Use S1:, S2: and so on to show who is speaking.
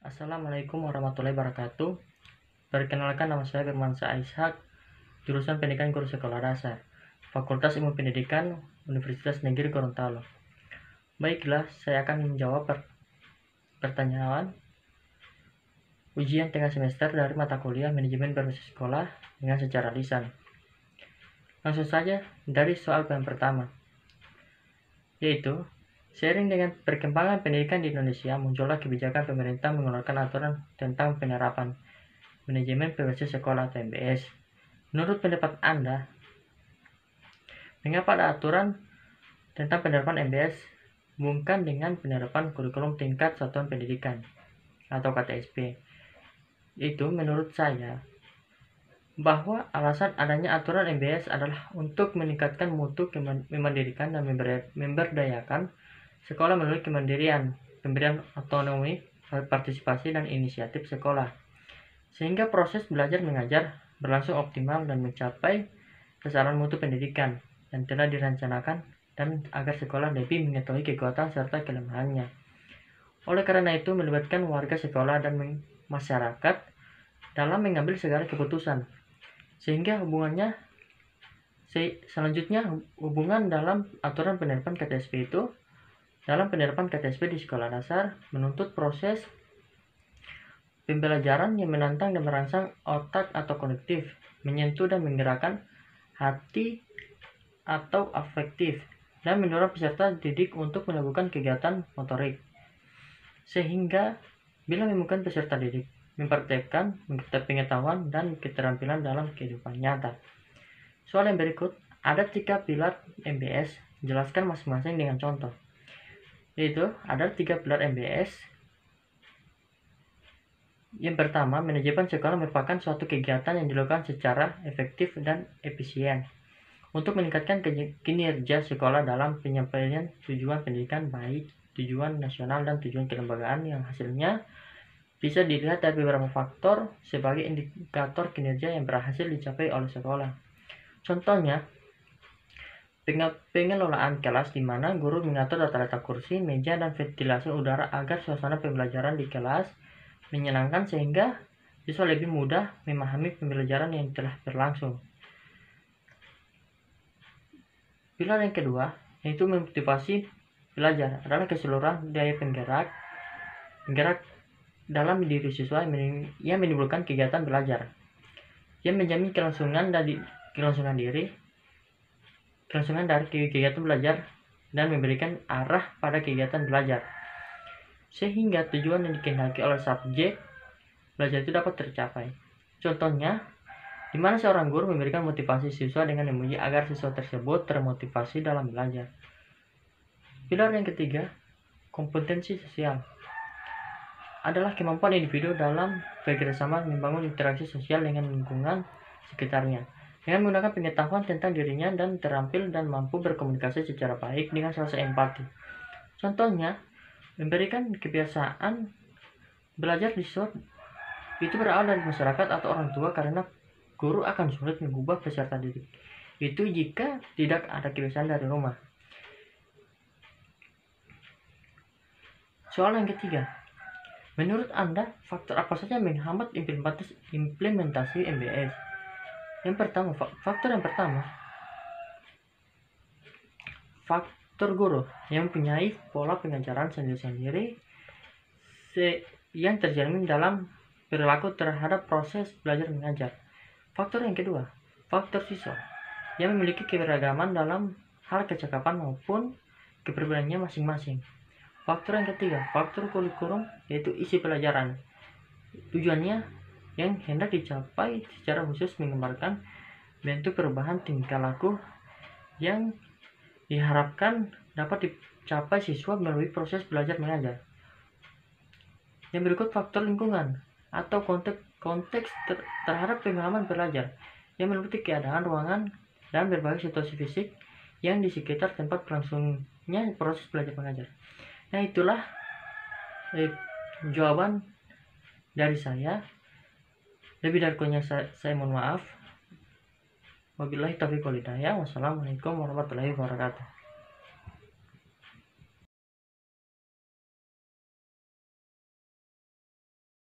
S1: Assalamualaikum warahmatullahi wabarakatuh. Perkenalkan, nama saya Firmansyah Ishak, jurusan Pendidikan Guru Sekolah Dasar, Fakultas Ilmu Pendidikan, Universitas Negeri Gorontalo. Baiklah, saya akan menjawab pertanyaan ujian tengah semester dari mata kuliah Manajemen Berbasis Sekolah dengan secara lisan. Langsung saja dari soal yang pertama, yaitu seiring dengan perkembangan pendidikan di Indonesia, muncullah kebijakan pemerintah mengeluarkan aturan tentang penerapan Manajemen Berbasis Sekolah atau MBS. Menurut pendapat Anda, mengapa ada aturan tentang penerapan MBS bukan dengan penerapan kurikulum tingkat satuan pendidikan atau KTSP? Itu menurut saya bahwa alasan adanya aturan MBS adalah untuk meningkatkan mutu kemandirian dan memberdayakan sekolah melalui kemandirian, pemberian otonomi, partisipasi, dan inisiatif sekolah, sehingga proses belajar mengajar berlangsung optimal dan mencapai sasaran mutu pendidikan yang telah direncanakan, dan agar sekolah lebih mengetahui kekuatan serta kelemahannya. Oleh karena itu, melibatkan warga sekolah dan masyarakat dalam mengambil segala keputusan, sehingga selanjutnya hubungan dalam aturan penerapan KTSP itu dalam penerapan KTSP di sekolah dasar menuntut proses pembelajaran yang menantang dan merangsang otak atau kognitif, menyentuh dan menggerakkan hati atau afektif, dan mendorong peserta didik untuk melakukan kegiatan motorik. Sehingga bila menemukan peserta didik mempraktekkan pengetahuan dan keterampilan dalam kehidupan nyata. Soal yang berikut, ada 3 pilar MBS, jelaskan masing-masing dengan contoh. Yaitu ada 3 pilar MBS. Yang pertama, manajemen sekolah merupakan suatu kegiatan yang dilakukan secara efektif dan efisien untuk meningkatkan kinerja sekolah dalam penyampaian tujuan pendidikan, baik tujuan nasional dan tujuan kelembagaan, yang hasilnya bisa dilihat dari beberapa faktor sebagai indikator kinerja yang berhasil dicapai oleh sekolah. Contohnya, pengelolaan kelas di mana guru mengatur tata letak kursi, meja, dan ventilasi udara agar suasana pembelajaran di kelas menyenangkan sehingga siswa lebih mudah memahami pembelajaran yang telah berlangsung. Pilar yang kedua, yaitu motivasi belajar, adalah keseluruhan daya penggerak dalam diri siswa yang menimbulkan kegiatan belajar, yang menjamin kelangsungan dari kegiatan belajar dan memberikan arah pada kegiatan belajar, sehingga tujuan yang dikehendaki oleh subjek belajar itu dapat tercapai. Contohnya, di mana seorang guru memberikan motivasi siswa dengan memuji agar siswa tersebut termotivasi dalam belajar. Pilar yang ketiga, kompetensi sosial, adalah kemampuan individu dalam bekerjasama membangun interaksi sosial dengan lingkungan sekitarnya, dengan menggunakan pengetahuan tentang dirinya dan terampil dan mampu berkomunikasi secara baik dengan rasa empati. Contohnya, memberikan kebiasaan belajar di siswa itu berawal dari masyarakat atau orang tua, karena guru akan sulit mengubah peserta didik itu jika tidak ada kebiasaan dari rumah. Soal yang ketiga, menurut Anda faktor apa saja yang menghambat implementasi MBS? Faktor yang pertama, faktor guru yang mempunyai pola pengajaran sendiri-sendiri yang tercermin dalam perilaku terhadap proses belajar mengajar. Faktor yang kedua, faktor siswa yang memiliki keberagaman dalam hal kecakapan maupun kepribadiannya masing-masing. Faktor yang ketiga, faktor kurikulum, yaitu isi pelajaran, tujuannya yang hendak dicapai secara khusus menggambarkan bentuk perubahan tingkah laku yang diharapkan dapat dicapai siswa melalui proses belajar mengajar. Yang berikut, faktor lingkungan atau konteks terhadap pengalaman belajar, yang meliputi keadaan ruangan dan berbagai situasi fisik yang di sekitar tempat berlangsungnya proses belajar mengajar. Nah, itulah jawaban dari saya. Lebih dari kurangnya saya mohon maaf. Wabillahi taufiq wal hidayah. Wassalamualaikum warahmatullahi wabarakatuh.